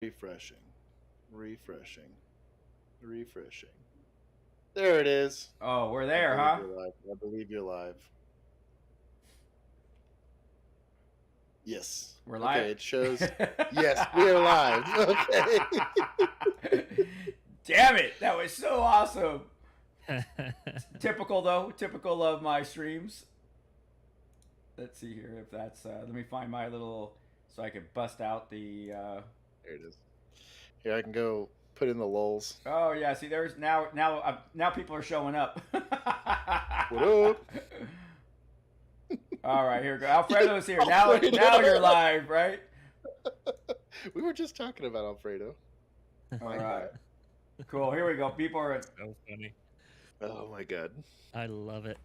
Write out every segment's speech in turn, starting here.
Refreshing. Refreshing. Refreshing. There it is. Oh, we're I there, believe huh? you're live. I believe you're live. Yes. We're live. Okay, it shows. Yes, we are live. Okay. Damn it, that was so awesome. Typical though, typical of my streams. Let's see here if that's. Let me find my little so I can bust out the. There it is. Here, I can go put in the lulls. Oh yeah, see there's now people are showing up. What up? All right, here we go. Alfredo's here. Now you're live, right? We were just talking about Alfredo. All right. Cool. Here we go. People are. So funny. Oh my god. I love it.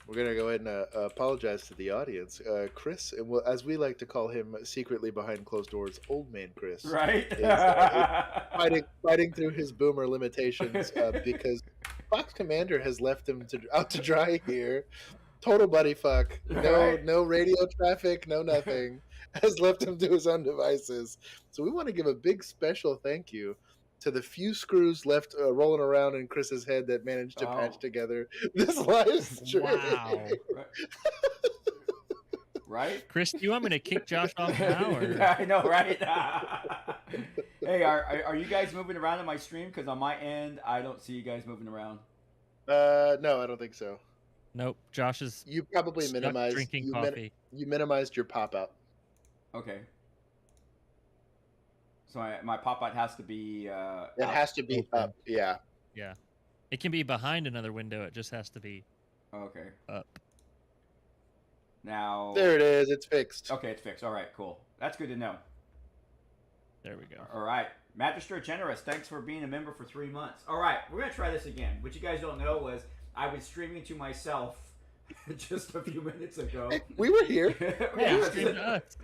We're gonna go ahead and apologize to the audience. Chris, as we like to call him, secretly behind closed doors, Old Man Chris, Right. is fighting through his boomer limitations because Fox Commander has left him out to dry here. Total buddy fuck. No radio traffic, no nothing. Has left him to his own devices. So we want to give a big special thank you to the few screws left rolling around in Chris's head that managed to patch together this live stream. Wow. Right? Chris, do you want me to kick Josh off now? Or? Yeah, I know, right? Hey, are you guys moving around on my stream? Because on my end, I don't see you guys moving around. No, I don't think so. Nope. Josh is. You probably minimized drinking coffee. You minimized your pop out. Okay. So my pop out has to be. It has to be open. up. Yeah. Yeah. It can be behind another window. It just has to be Okay. up. Now. There it is. It's fixed. Okay, it's fixed. All right, cool. That's good to know. There we go. All right. Magister Generous, thanks for being a member for 3 months. All right, we're going to try this again. What you guys don't know was I was streaming to myself just a few minutes ago. Hey, we were here. Yeah, stream to us.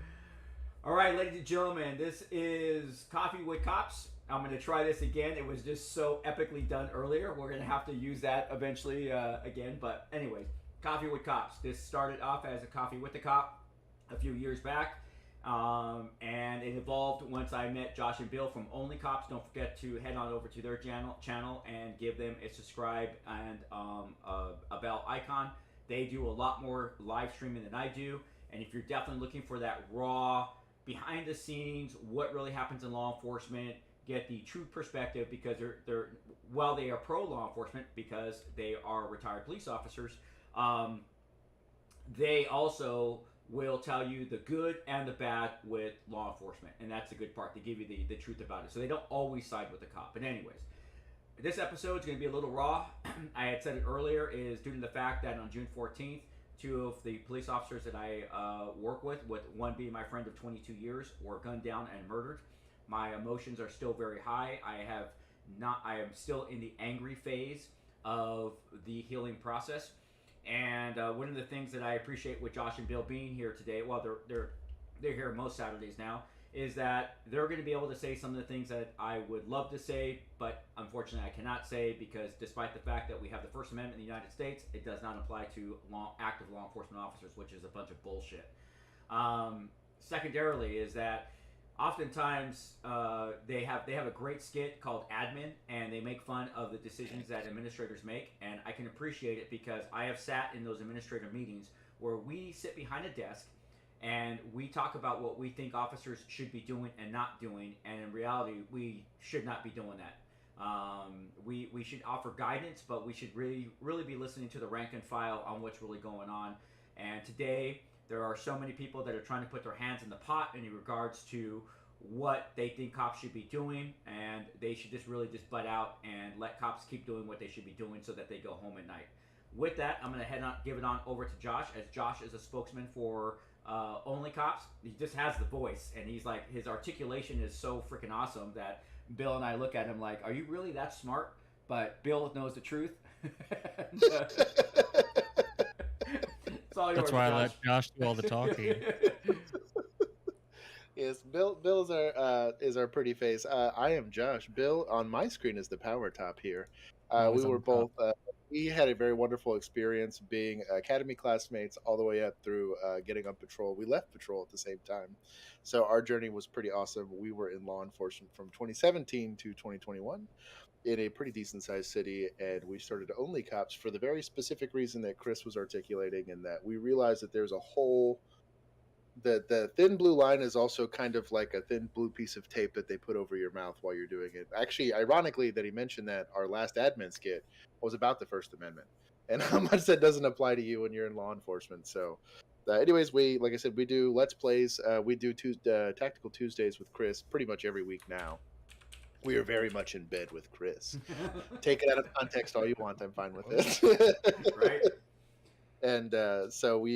All right, ladies and gentlemen, this is Coffee with Cops. I'm going to try this again. It was just so epically done earlier. We're going to have to use that eventually again. But anyways, Coffee with Cops. This started off as a Coffee with the Cop a few years back. And it evolved once I met Josh and Bill from OnlyCops. Don't forget to head on over to their channel and give them a subscribe and a bell icon. They do a lot more live streaming than I do. And if you're definitely looking for that raw, behind the scenes, what really happens in law enforcement, get the true perspective, because they're while they are pro law enforcement because they are retired police officers, they also will tell you the good and the bad with law enforcement, and that's the good part. They give you the truth about it, so they don't always side with the cop. But anyways, this episode is going to be a little raw. I had said it earlier, is due to the fact that on June 14th, two of the police officers that I work with one being my friend of 22 years, were gunned down and murdered. My emotions are still very high. I am still in the angry phase of the healing process. And one of the things that I appreciate with Josh and Bill being here today, well, they're here most Saturdays now, is that they're going to be able to say some of the things that I would love to say, but unfortunately I cannot say, because despite the fact that we have the First Amendment in the United States, it does not apply to active law enforcement officers, which is a bunch of bullshit. Secondarily is that oftentimes they have a great skit called Admin, and they make fun of the decisions that administrators make, and I can appreciate it because I have sat in those administrator meetings where we sit behind a desk and we talk about what we think officers should be doing and not doing, and in reality we should not be doing that. We should offer guidance, but we should really be listening to the rank and file on what's really going on. And today there are so many people that are trying to put their hands in the pot in regards to what they think cops should be doing, and they should just butt out and let cops keep doing what they should be doing so that they go home at night. With that, I'm going to give it on over to Josh, as Josh is a spokesman for OnlyCops. He just has the voice, and he's like, his articulation is so freaking awesome that Bill and I look at him like, are you really that smart? But Bill knows the truth. That's why I let Josh do all the talking. Yes, Bill is our pretty face. I am Josh. Bill on my screen is the power top here. We were both we had a very wonderful experience being academy classmates all the way up through getting on patrol. We left patrol at the same time, so our journey was pretty awesome. We were in law enforcement from 2017 to 2021 in a pretty decent sized city, and we started OnlyCops for the very specific reason that Chris was articulating, and that we realized that there's a whole the thin blue line is also kind of like a thin blue piece of tape that they put over your mouth while you're doing it. Actually, ironically, that he mentioned that our last admin skit was about the First Amendment and how much that doesn't apply to you when you're in law enforcement. So, anyways, we like I said, we do let's plays. We do Tactical Tuesdays with Chris pretty much every week now. We are very much in bed with Chris. Take it out of context all you want. I'm fine with it. Right? And so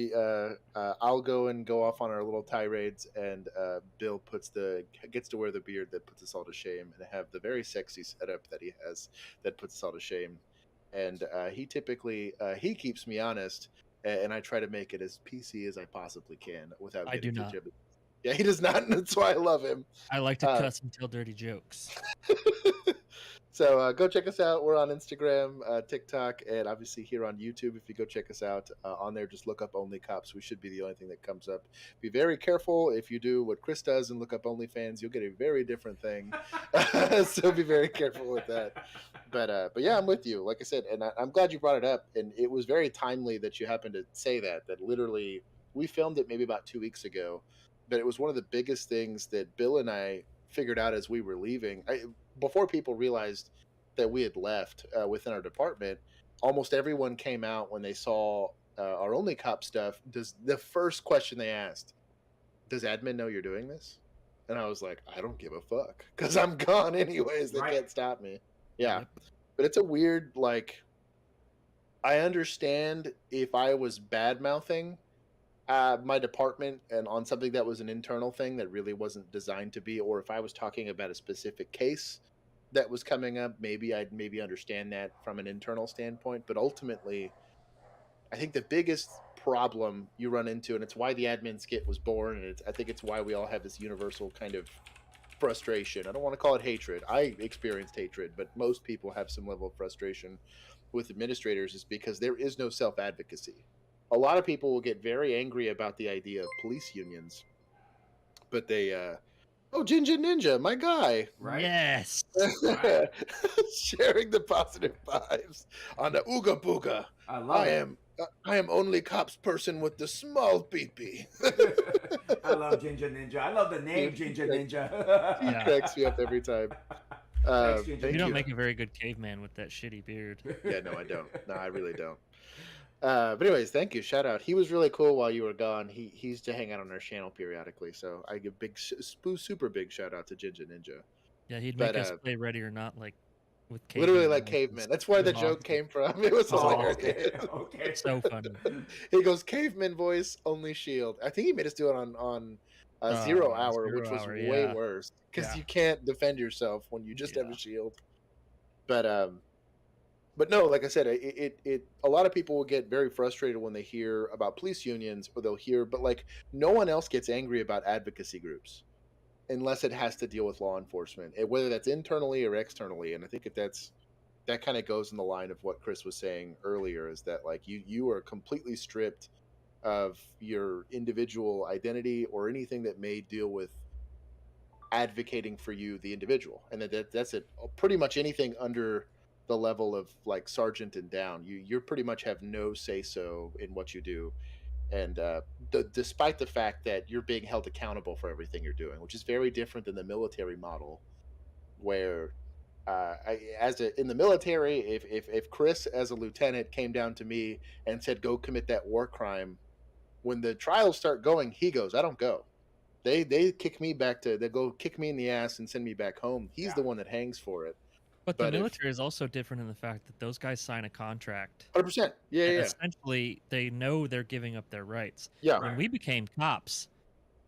I'll go off on our little tirades, and Bill gets to wear the beard that puts us all to shame, and have the very sexy setup that he has that puts us all to shame. And he typically he keeps me honest, and I try to make it as PC as I possibly can without I getting do too not. jibby. Yeah, he does not, and that's why I love him. I like to cuss and tell dirty jokes. So go check us out. We're on Instagram, TikTok, and obviously here on YouTube. If you go check us out on there, just look up OnlyCops. We should be the only thing that comes up. Be very careful. If you do what Chris does and look up OnlyFans, you'll get a very different thing. So be very careful with that. But yeah, I'm with you. Like I said, and I'm glad you brought it up. And it was very timely that you happened to say that. That literally, we filmed it maybe about 2 weeks ago, but it was one of the biggest things that Bill and I figured out as we were leaving. Before people realized that we had left within our department, almost everyone came out when they saw our OnlyCop stuff. The first question they asked, does admin know you're doing this? And I was like, I don't give a fuck, because I'm gone anyways. They can't stop me. Yeah. Yep. But it's a weird, like, I understand if I was bad mouthing my department and on something that was an internal thing that really wasn't designed to be, or if I was talking about a specific case that was coming up, maybe I'd understand that from an internal standpoint. But ultimately, I think the biggest problem you run into, and it's why the admin skit was born, and I think it's why we all have this universal kind of frustration. I don't want to call it hatred. I experienced hatred, but most people have some level of frustration with administrators, is because there is no self-advocacy. A lot of people will get very angry about the idea of police unions, but they oh, Ginger Ninja, my guy. Right? Yes. Right. Sharing the positive vibes on the Ooga Booga. I love it. I am only cops person with the small peepee. I love Ginger Ninja. I love the name Ginger Ninja. He cracks me up every time. Thanks, Ginger. Thank You don't you. make a very good caveman with that shitty beard. Yeah, no, I don't. No, I really don't. But anyways, thank you. Shout out. He was really cool while you were gone. He's to hang out on our channel periodically, so I give super big shout out to Ginger Ninja. Yeah, he'd But, make us play Ready or Not like with cavemen. Literally like voices. caveman. That's where the joke came from. It was Oh, hilarious. okay. Okay. So funny. He goes caveman voice, only shield. I think he made us do it on 0 hour, 0 which was hour, way yeah. worse, because Yeah. you can't defend yourself when you just have Yeah. a shield. But no, like I said, a lot of people will get very frustrated when they hear about police unions, or they'll hear, but like no one else gets angry about advocacy groups unless it has to deal with law enforcement, whether that's internally or externally. And I think that kind of goes in the line of what Chris was saying earlier, is that like you are completely stripped of your individual identity or anything that may deal with advocating for you, the individual, and that's it. Pretty much anything under the level of like sergeant and down, you pretty much have no say so in what you do. And despite the fact that you're being held accountable for everything you're doing, which is very different than the military model, where in the military, if Chris as a lieutenant came down to me and said go commit that war crime, when the trials start going, he goes, I don't go. They kick me they go kick me in the ass and send me back home. He's the one that hangs for it. But the military is also different in the fact that those guys sign a contract. 100%. Yeah. Essentially, they know they're giving up their rights. Yeah. When we became cops,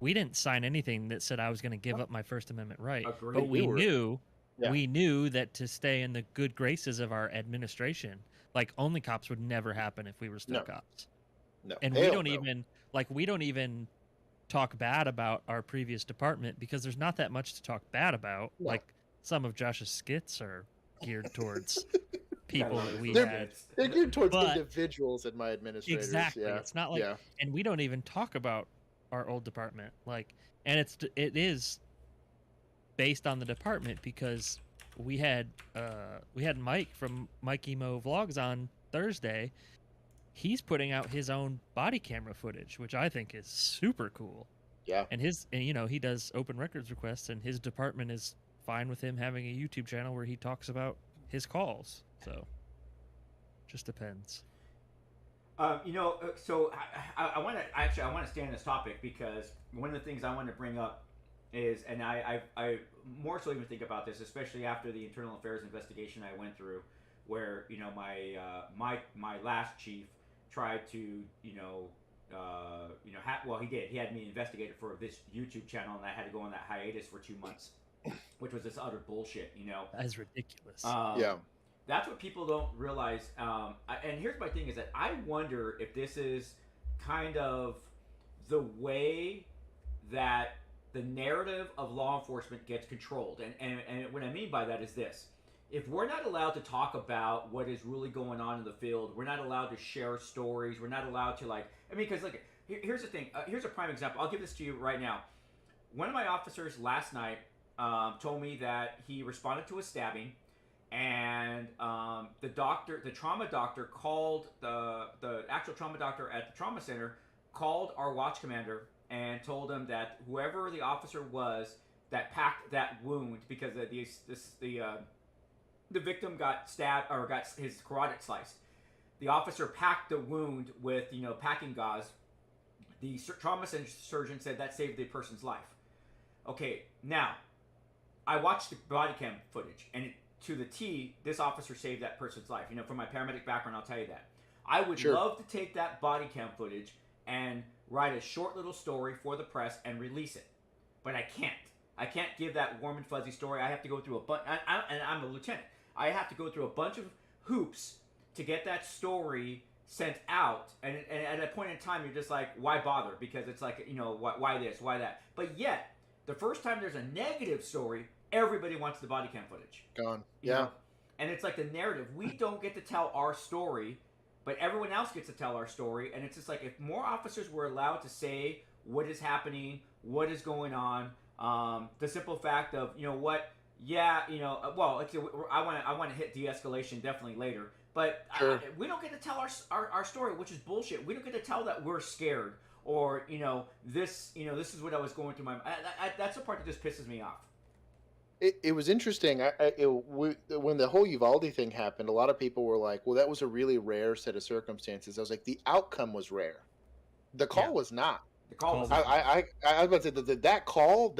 we didn't sign anything that said I was going to give up my First Amendment right. Agreed. But we knew that to stay in the good graces of our administration, like only cops would never happen if we were still cops. No. And we don't even talk bad about our previous department, because there's not that much to talk bad about. No. Like some of Josh's skits are geared towards people love that those we little had. bits. They're geared towards But individuals in my administrators. exactly, Yeah. it's not like, Yeah. and we don't even talk about our old department, like, and it is based on the department because we had Mike from Mike Emo Vlogs on Thursday. He's putting out his own body camera footage, which I think is super cool. Yeah. And he does open records requests, and his department is fine with him having a YouTube channel where he talks about his calls. So, just depends. So I want to stay on this topic because one of the things I want to bring up is, and I more so even think about this, especially after the internal affairs investigation I went through, where my last chief tried to he had me investigated for this YouTube channel, and I had to go on that hiatus for 2 months, which was this utter bullshit. That is ridiculous. Yeah. That's what people don't realize. And here's my thing: is that I wonder if this is kind of the way that the narrative of law enforcement gets controlled. And what I mean by that is this: if we're not allowed to talk about what is really going on in the field, we're not allowed to share stories. We're not allowed to because look, here's the thing. Here's a prime example. I'll give this to you right now. One of my officers last night told me that he responded to a stabbing. And the trauma doctor called the actual trauma doctor at the trauma center, called our watch commander and told him that whoever the officer was that packed that wound, because the victim got stabbed or got his carotid sliced. The officer packed the wound with packing gauze. The trauma surgeon said that saved the person's life. Okay, now I watched the body cam footage, and to the T, this officer saved that person's life. From my paramedic background, I'll tell you that. I would love to take that body cam footage and write a short little story for the press and release it. But I can't. I can't give that warm and fuzzy story. I have to go through a bunch, and I'm a lieutenant. I have to go through a bunch of hoops to get that story sent out. And at a point in time, you're just like, why bother? Because it's like, why this, why that? But yet, the first time there's a negative story, everybody wants the body cam footage. Gone. You know? And it's like the narrative. We don't get to tell our story, but everyone else gets to tell our story. And it's just like, if more officers were allowed to say what is happening, what is going on, the simple fact of, I want to hit de-escalation definitely later. But we don't get to tell our story, which is bullshit. We don't get to tell that we're scared or, this is what I was going through my mind. That's the part that just pisses me off. It was interesting. When the whole Uvalde thing happened, a lot of people were like, well, that was a really rare set of circumstances. I was like, the outcome was rare. The call was not. The call was I was about to say that call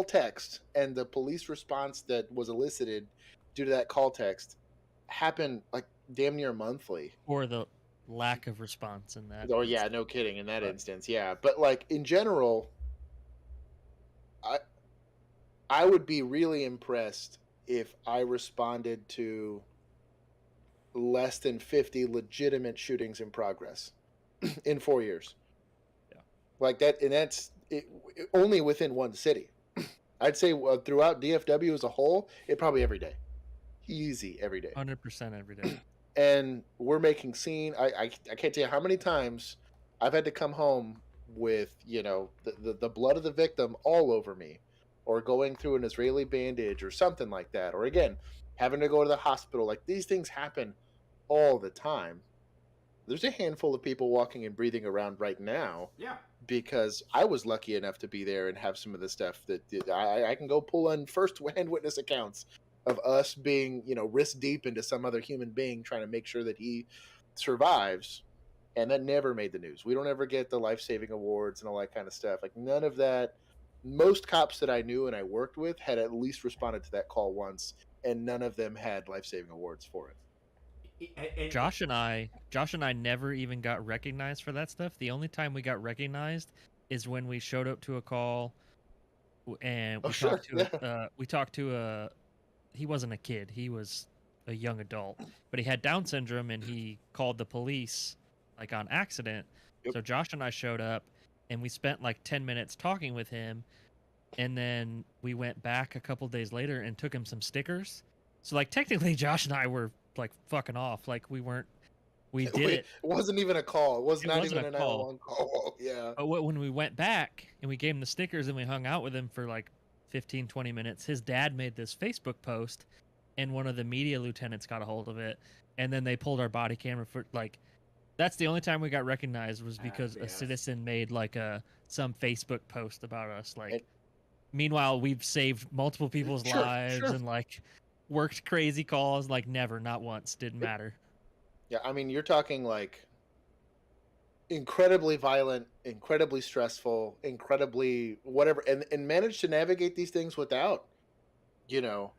text and the police response that was elicited due to that call text happened like damn near monthly. Or the lack of response in that. Oh, yeah, no kidding. In that instance, yeah. But like in general, I would be really impressed if I responded to less than 50 legitimate shootings in progress in 4 years. Yeah. Like that, and that's only within one city. I'd say throughout DFW as a whole, probably every day. Easy every day. 100% every day. And we're making scene. I can't tell you how many times I've had to come home with, the blood of the victim all over me, or going through an Israeli bandage or something like that. Or again, having to go to the hospital. Like these things happen all the time. There's a handful of people walking and breathing around right now. Yeah. Because I was lucky enough to be there and have some of the stuff that I can go pull on first-hand witness accounts of us being, wrist deep into some other human being trying to make sure that he survives. And that never made the news. We don't ever get the life-saving awards and all that kind of stuff. Like none of that. Most cops that I knew and I worked with had at least responded to that call once, and none of them had life-saving awards for it. Josh and I never even got recognized for that stuff. The only time we got recognized is when we showed up to a call, and we talked to he wasn't a kid, he was a young adult, but he had Down syndrome, and he called the police like on accident. Yep. So Josh and I showed up, and we spent like 10 minutes talking with him, and then we went back a couple days later and took him some stickers. So like technically Josh and I were like fucking off. Like we did it. It wasn't even a call. It was not even a 911 call. call. Yeah. But when we went back and we gave him the stickers and we hung out with him for like 15, 20 minutes, his dad made this Facebook post and one of the media lieutenants got a hold of it. And then they pulled our body camera for like, that's the only time we got recognized was because a citizen made like some Facebook post about us. Like, meanwhile, we've saved multiple people's lives and like worked crazy calls, like never, not once, didn't matter. Yeah, I mean, you're talking like incredibly violent, incredibly stressful, incredibly whatever, and managed to navigate these things without, you know,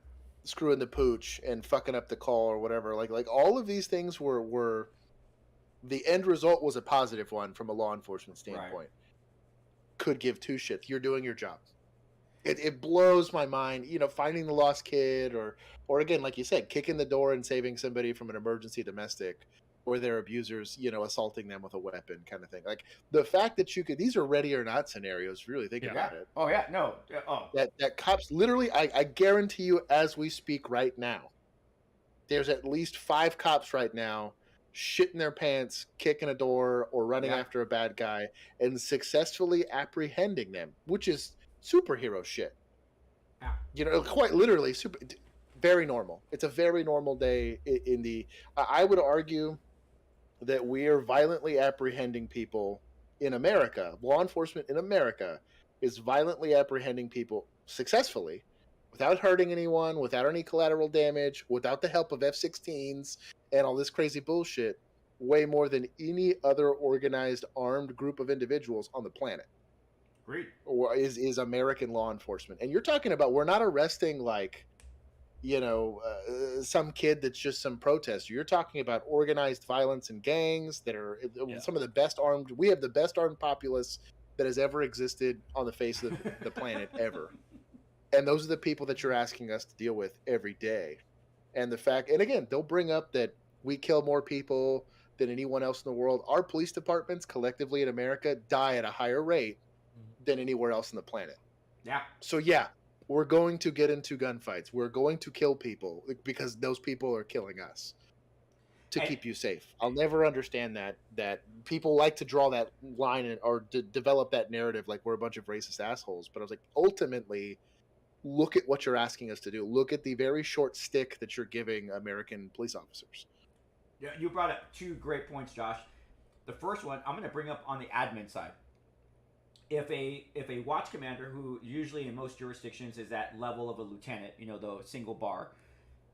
screwing the pooch and fucking up the call or whatever. Like all of these things were the end result was a positive one from a law enforcement standpoint. Right. Could give two shits. You're doing your job. It blows my mind, you know, finding the lost kid or again, like you said, kicking the door and saving somebody from an emergency domestic or their abusers, you know, assaulting them with a weapon kind of thing. Like the fact that you could, these are ready or not scenarios, really think about it. Oh yeah, no. Oh. That cops literally, I guarantee you as we speak right now, there's at least 5 cops right now shitting their pants, kicking a door or running after a bad guy and successfully apprehending them, which is superhero shit. Yeah. You know, quite literally very normal. It's a very normal day in the I would argue that we are violently apprehending people in America. Law enforcement in America is violently apprehending people successfully without hurting anyone, without any collateral damage, without the help of F-16s and all this crazy bullshit, way more than any other organized armed group of individuals on the planet. Great. Or is American law enforcement. And you're talking about, we're not arresting like, you know, some kid that's just some protester. You're talking about organized violence and gangs that are some of the best armed. We have the best armed populace that has ever existed on the face of the planet ever. And those are the people that you're asking us to deal with every day. And the fact, and again, they'll bring up that we kill more people than anyone else in the world. Our police departments collectively in America die at a higher rate than anywhere else on the planet. Yeah. So yeah, we're going to get into gunfights. We're going to kill people because those people are killing us to keep you safe. I'll never understand that people like to draw that line or develop that narrative like we're a bunch of racist assholes. But I was like, ultimately, look at what you're asking us to do. Look at the very short stick that you're giving American police officers. Yeah, you brought up 2 great points, Josh. The first one, I'm going to bring up on the admin side. If a watch commander, who usually in most jurisdictions is that level of a lieutenant, you know, the single bar,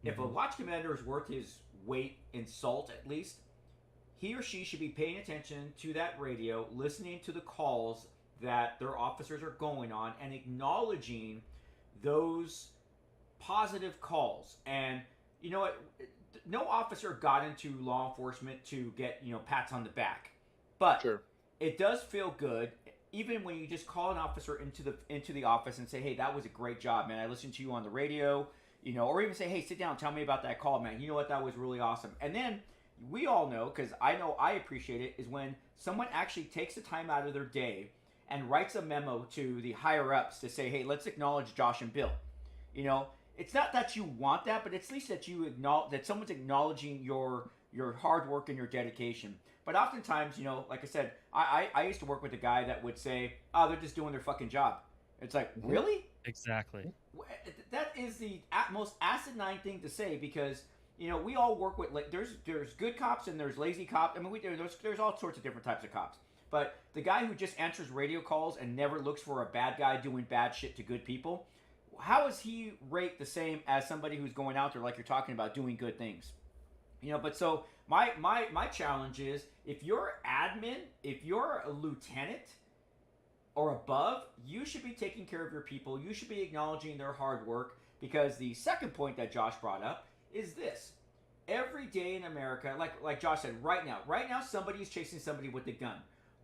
if a watch commander is worth his weight in salt at least, he or she should be paying attention to that radio, listening to the calls that their officers are going on and acknowledging those positive calls. And you know what? No officer got into law enforcement to get, you know, pats on the back. But it does feel good, even when you just call an officer into the office and say, hey, that was a great job, man. I listened to you on the radio, you know, or even say, hey, sit down, tell me about that call, man. You know what? That was really awesome. And then we all know, because I know I appreciate it, is when someone actually takes the time out of their day and writes a memo to the higher ups to say, hey, let's acknowledge Josh and Bill. You know, it's not that you want that, but it's at least that you acknowledge that someone's acknowledging your hard work and your dedication. But oftentimes, you know, like I said, I used to work with a guy that would say, oh, they're just doing their fucking job. It's like, really? Exactly. That is the most asinine thing to say, because, you know, we all work with, like, there's good cops and there's lazy cops. I mean, there's all sorts of different types of cops. But the guy who just answers radio calls and never looks for a bad guy doing bad shit to good people, how is he rate the same as somebody who's going out there, like you're talking about, doing good things? You know, but so my challenge is, if you're admin, if you're a lieutenant or above, you should be taking care of your people. You should be acknowledging their hard work, because the second point that Josh brought up is this. Every day in America, like Josh said, right now somebody is chasing somebody with a gun.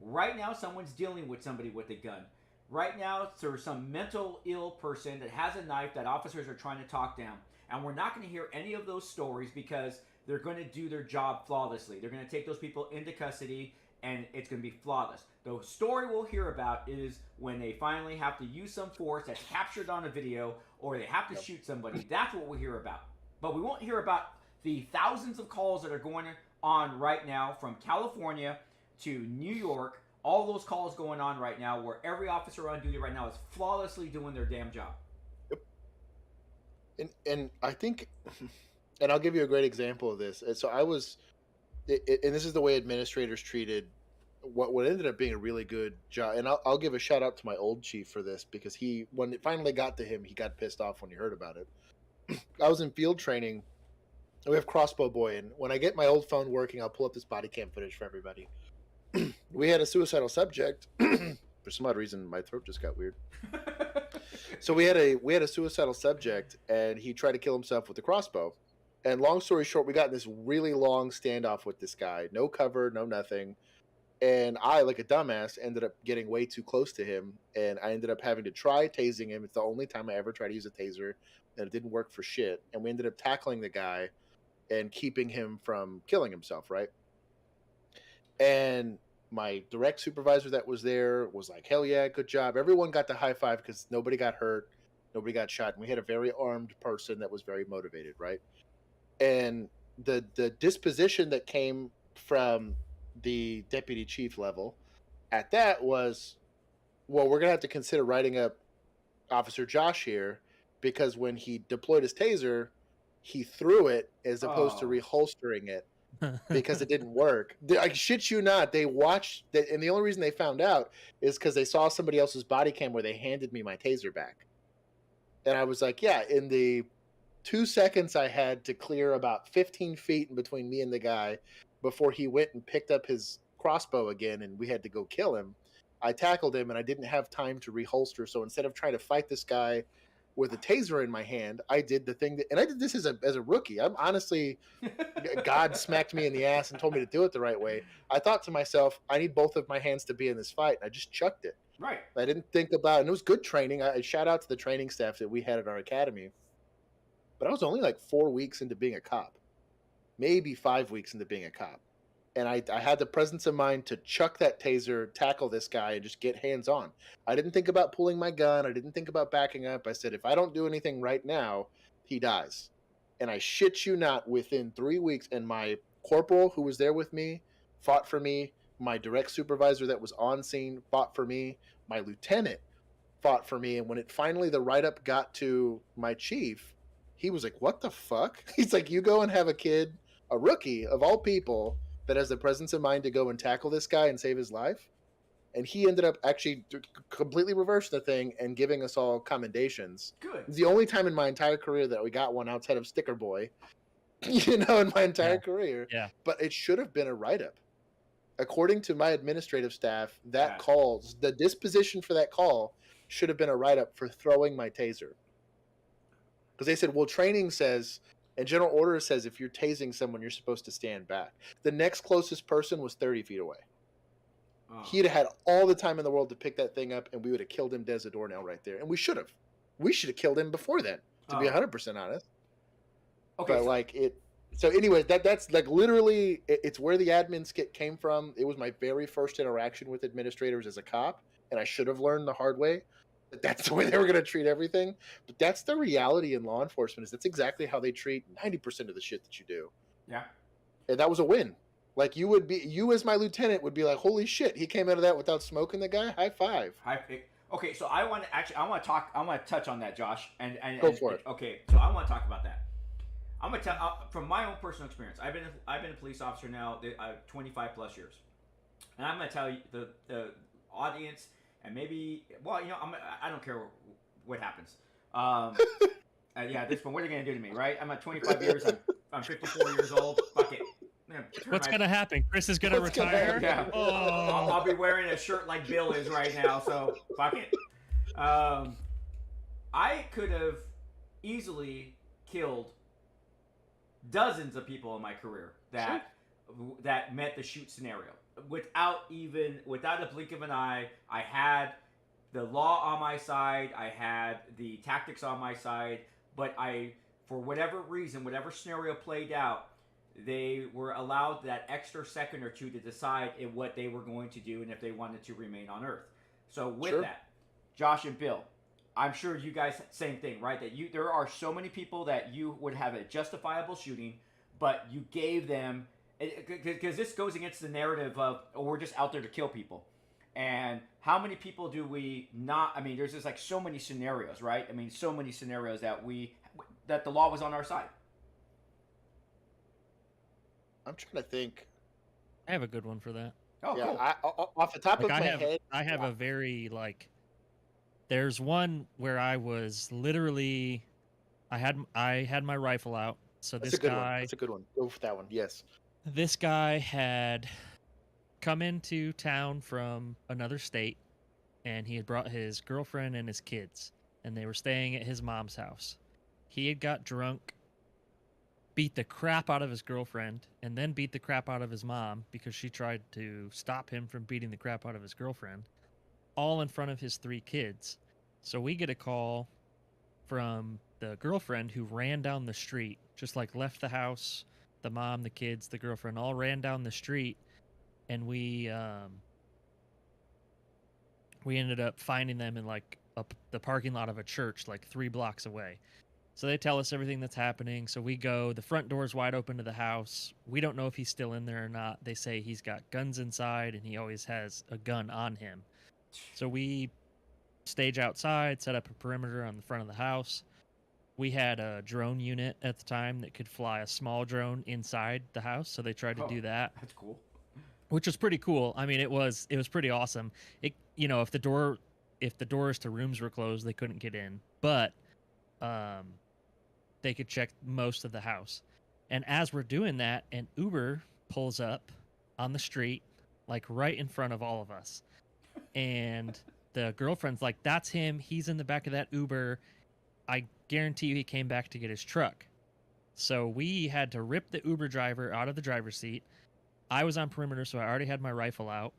Right now someone's dealing with somebody with a gun. Right now there's some mental ill person that has a knife that officers are trying to talk down. And we're not going to hear any of those stories, because they're going to do their job flawlessly. They're going to take those people into custody, and it's going to be flawless. The story we'll hear about is when they finally have to use some force that's captured on a video, or they have to shoot somebody. That's what we'll hear about. But we won't hear about the thousands of calls that are going on right now from California to New York, all those calls going on right now where every officer on duty right now is flawlessly doing their damn job. And I think, and I'll give you a great example of this. And so I was, and this is the way administrators treated what ended up being a really good job. And I'll give a shout out to my old chief for this, because when it finally got to him, he got pissed off when he heard about it. I was in field training. We have Crossbow Boy, and when I get my old phone working, I'll pull up this body cam footage for everybody. We had a suicidal subject. For some odd reason, my throat just got weird. So we had a suicidal subject, and he tried to kill himself with the crossbow. And long story short, we got in this really long standoff with this guy. No cover, no nothing. And I, like a dumbass, ended up getting way too close to him, and I ended up having to try tasing him. It's the only time I ever tried to use a taser, and it didn't work for shit. And we ended up tackling the guy and keeping him from killing himself, right? And my direct supervisor that was there was like, hell yeah, good job. Everyone got the high five because nobody got hurt, nobody got shot, and we had a very armed person that was very motivated, right? And the disposition that came from the deputy chief level at that was, well, we're gonna have to consider writing up Officer Josh here, because when he deployed his taser, he threw it as opposed to reholstering it because it didn't work. I shit you not, they watched that, and the only reason they found out is because they saw somebody else's body cam where they handed me my taser back. And I was like, yeah, in the 2 seconds I had to clear about 15 feet in between me and the guy before he went and picked up his crossbow again and we had to go kill him, I tackled him, and I didn't have time to reholster. So instead of trying to fight this guy with a taser in my hand, I did the thing that, and I did this as a rookie. I'm honestly, God smacked me in the ass and told me to do it the right way. I thought to myself, I need both of my hands to be in this fight. And I just chucked it. Right. I didn't think about, and it was good training. I shout out to the training staff that we had at our academy. But I was only like 4 weeks into being a cop, maybe 5 weeks into being a cop. And I had the presence of mind to chuck that taser, tackle this guy, and just get hands on. I didn't think about pulling my gun. I didn't think about backing up. I said, if I don't do anything right now, he dies. And I shit you not, within 3 weeks, and my corporal who was there with me fought for me. My direct supervisor that was on scene fought for me. My lieutenant fought for me. And when it finally, the write-up got to my chief, he was like, what the fuck? He's like, you go and have a kid, a rookie of all people, that has the presence of mind to go and tackle this guy and save his life. And he ended up actually completely reversed the thing and giving us all commendations. Good. It's the only time in my entire career that we got one outside of Sticker Boy, in my entire career. Yeah. But it should have been a write-up. According to my administrative staff, that calls, the disposition for that call should have been a write-up for throwing my taser. Because they said, well, training says, and general order says, if you're tasing someone, you're supposed to stand back. The next closest person was 30 feet away. Oh. He'd have had all the time in the world to pick that thing up, and we would have killed him des a doornail right there. And we should have. We should have killed him before then, to be 100% honest. Okay. But so anyways, that's like literally, it's where the admin skit came from. It was my very first interaction with administrators as a cop, and I should have learned the hard way. That's the way they were going to treat everything. But that's the reality in law enforcement, is that's exactly how they treat 90% of the shit that you do. Yeah. And that was a win. Like, you as my lieutenant would be like, holy shit, he came out of that without smoking the guy? High five. Okay, so I want to touch on that, Josh. And Go for it. Okay, so I want to talk about that. I'm going to tell, from my own personal experience, I've been a police officer now 25 plus years. And I'm going to tell you, the audience, and maybe, well, I don't care what happens. At this point, what are they going to do to me, right? I'm at 25 years. I'm 54 years old. Fuck it. What's going to happen? Chris is going to retire? Yeah. Oh. I'll be wearing a shirt like Bill is right now, so fuck it. I could have easily killed dozens of people in my career that met the shoot scenario. Without a blink of an eye. I had the law on my side. I had the tactics on my side. But for whatever reason, whatever scenario played out, they were allowed that extra second or two to decide what they were going to do and if they wanted to remain on Earth. So with that, Josh and Bill, I'm sure you guys, same thing, right? There are so many people that you would have a justifiable shooting, but you gave them, because this goes against the narrative of, oh, we're just out there to kill people. And how many people do we not? I mean, there's just like so many scenarios, right? I mean, so many scenarios that the law was on our side. I'm trying to think. I have a good one for that. Oh, yeah, cool. off the top Like of my head, I have a very like. There's one where I was literally, I had my rifle out. So that's this a good guy, one. That's a good one. Go for that one. Yes. this guy had come into town from another state, and he had brought his girlfriend and his kids, and they were staying at his mom's house. He had got drunk, beat the crap out of his girlfriend, and then beat the crap out of his mom because she tried to stop him from beating the crap out of his girlfriend, all in front of his 3 kids. So we get a call from the girlfriend who ran down the street, just like left the house. The mom, the kids, the girlfriend all ran down the street, and we ended up finding them in like the parking lot of a church like 3 blocks away. So they tell us everything that's happening. So we go, the front door's wide open to the house. We don't know if he's still in there or not. They say he's got guns inside and he always has a gun on him. So we stage outside, set up a perimeter on the front of the house. We had a drone unit at the time that could fly a small drone inside the house. So they tried to do that. That's cool. Which was pretty cool. I mean, it was pretty awesome. It, you know, if the doors to rooms were closed, they couldn't get in, but they could check most of the house. And as we're doing that, an Uber pulls up on the street, like right in front of all of us. And the girlfriend's like, "That's him. He's in the back of that Uber. I guarantee you he came back to get his truck." So we had to rip the Uber driver out of the driver's seat. I was on perimeter, so I already had my rifle out.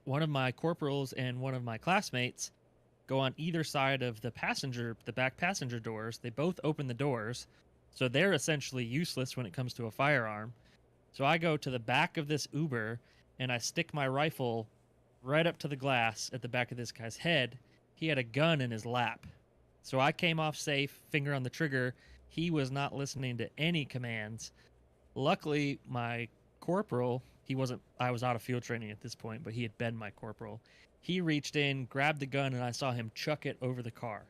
One of my corporals and one of my classmates go on either side of the back passenger doors. They both open the doors, so they're essentially useless when it comes to a firearm. So I go to the back of this Uber, and I stick my rifle right up to the glass at the back of this guy's head. He had a gun in his lap. So I came off safe, finger on the trigger. He was not listening to any commands. Luckily, my corporal, I was out of field training at this point, but he had been my corporal. He reached in, grabbed the gun, and I saw him chuck it over the car.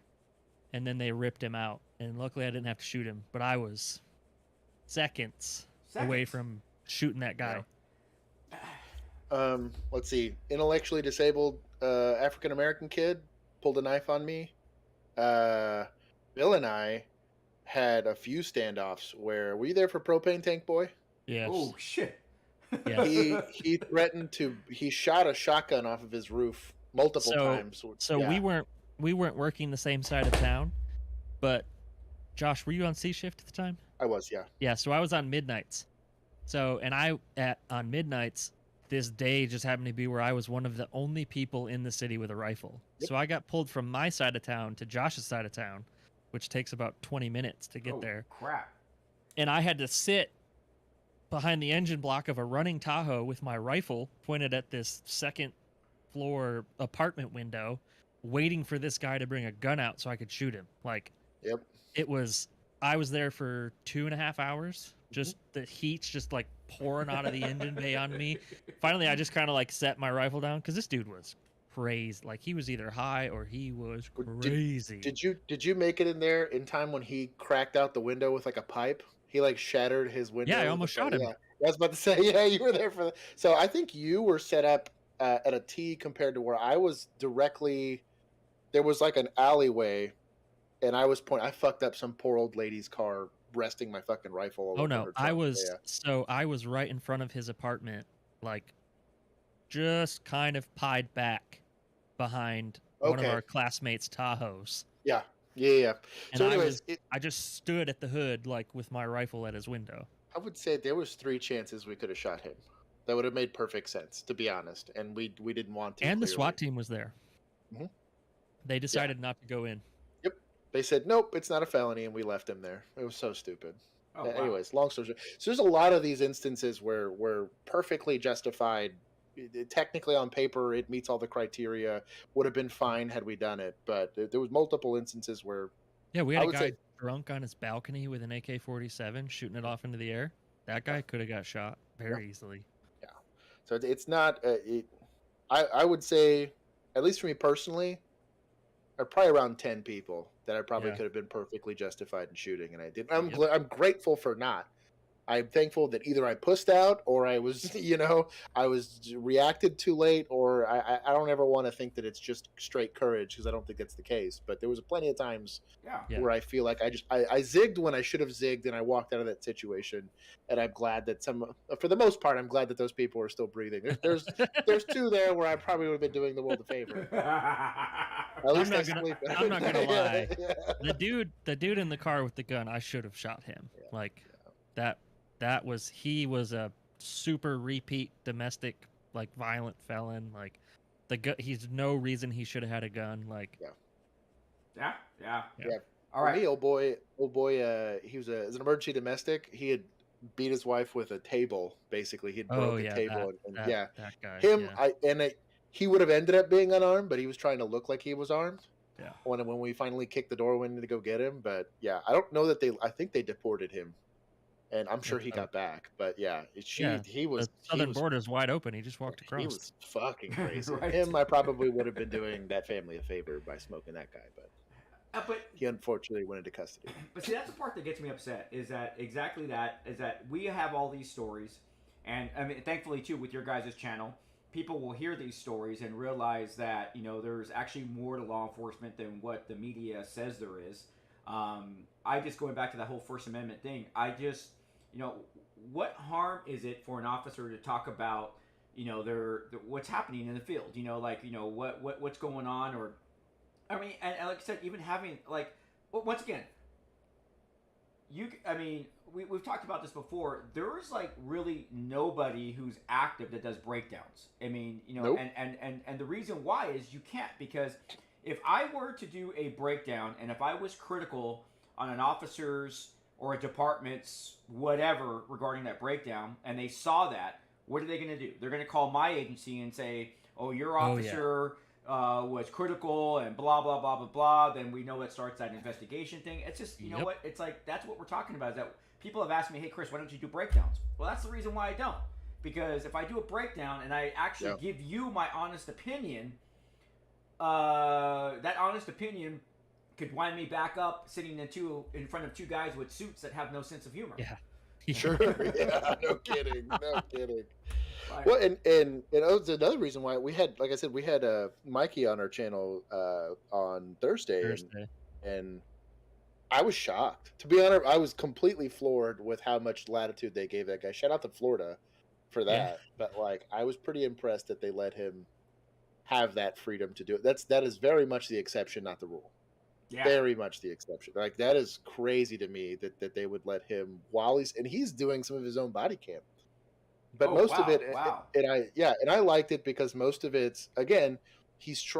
And then they ripped him out. And luckily I didn't have to shoot him, but I was seconds away from shooting that guy. Yeah. Let's see. Intellectually disabled African American kid pulled a knife on me. Bill and I had a few standoffs where, were you there for Propane Tank Boy? Yes. Oh shit. Yeah. He threatened to. He shot a shotgun off of his roof multiple times. So yeah. we weren't working the same side of town, but Josh, were you on C shift at the time? I was, yeah. Yeah. So I was on midnights. So on midnights, this day just happened to be where I was one of the only people in the city with a rifle. Yep. So I got pulled from my side of town to Josh's side of town, which takes about 20 minutes to get there. Crap. And I had to sit behind the engine block of a running Tahoe with my rifle pointed at this second floor apartment window, waiting for this guy to bring a gun out so I could shoot him. Like, yep. I was there for 2.5 hours. Just the heat's just like pouring out of the engine bay on me. Finally, I just kind of like set my rifle down because this dude was crazy. Like, he was either high or he was crazy. Did you make it in there in time when he cracked out the window with like a pipe? He like shattered his window. Yeah, I almost shot him. Yeah. I was about to say, yeah, you were there for that. So I think you were set up at a T compared to where I was directly. There was like an alleyway, and I fucked up some poor old lady's car, resting my fucking rifle. Oh no, I was right in front of his apartment, like just kind of pied back behind one of our classmates' Tahoes. Yeah. Yeah. And so anyways, I just stood at the hood, like with my rifle at his window. I would say there was 3 chances we could have shot him. That would have made perfect sense, to be honest. And we didn't want to. And clearly. The SWAT team was there. Mm-hmm. They decided not to go in. Yep. They said, nope, it's not a felony, and we left him there. It was so stupid. Oh, wow. Anyways, long story short. So there's a lot of these instances where perfectly justified. Technically, on paper, it meets all the criteria. Would have been fine had we done it, but there was multiple instances where we had a guy drunk on his balcony with an AK-47 shooting it off into the air, that guy could have got shot very easily. Yeah. So it's not. I would say, at least for me personally, probably around 10 people that I probably could have been perfectly justified in shooting, and I didn't. I'm grateful for not. I'm thankful that either I pussed out or I was, I was reacted too late, or I don't ever want to think that it's just straight courage, because I don't think that's the case. But there was plenty of times where I feel like I zigged when I should have zigged, and I walked out of that situation. And I'm glad that for the most part, I'm glad that those people are still breathing. There's two there where I probably would have been doing the world a favor. At least I'm not gonna lie. The dude in the car with the gun, I should have shot him. He was a super repeat domestic, like, violent felon. Like, he's no reason he should have had a gun. Like, yeah. All right, me, old boy, he was an emergency domestic. He had beat his wife with a table. Basically, he'd broke a table. That guy. Him, he would have ended up being unarmed, but he was trying to look like he was armed. Yeah. When we finally kicked the door in to go get him, but yeah, I don't know that I think they deported him. And I'm sure he got back, but he was. The southern border's wide open. He just walked across. He was fucking crazy. Right. Him, I probably would have been doing that family a favor by smoking that guy, but he unfortunately went into custody. But see, that's the part that gets me upset. Is that we have all these stories, and I mean, thankfully too, with your guys' channel, people will hear these stories and realize that there's actually more to law enforcement than what the media says there is. I just, going back to that whole First Amendment thing, what harm is it for an officer to talk about, what's happening in the field, what's going on, or, I mean, and like I said, even having, like, once again, we've talked about this before. There is, like, really nobody who's active that does breakdowns. I mean, Nope. and the reason why is you can't, because if I were to do a breakdown and if I was critical on an officer's or a department's whatever regarding that breakdown, and they saw that, what are they going to do? They're going to call my agency and say, oh, your officer was critical and blah, blah, blah, blah, blah. Then we know that starts that investigation thing. It's just, you know what? It's like, that's what we're talking about, is that people have asked me, hey, Chris, why don't you do breakdowns? Well, that's the reason why I don't. Because if I do a breakdown and I actually give you my honest opinion, that honest opinion could wind me back up sitting in front of two guys with suits that have no sense of humor. Yeah. Sure. Yeah. No kidding. Well, and it's another reason why we had, like I said, we had Mikey on our channel on Thursday. And I was shocked. To be honest, I was completely floored with how much latitude they gave that guy. Shout out to Florida for that. Yeah. But, like, I was pretty impressed that they let him have that freedom to do it. That is very much the exception, not the rule. Yeah. Very much the exception. Like, that is crazy to me that they would let him while he's doing some of his own body cam. But most of it, and I liked it because most of it's, again, he's trying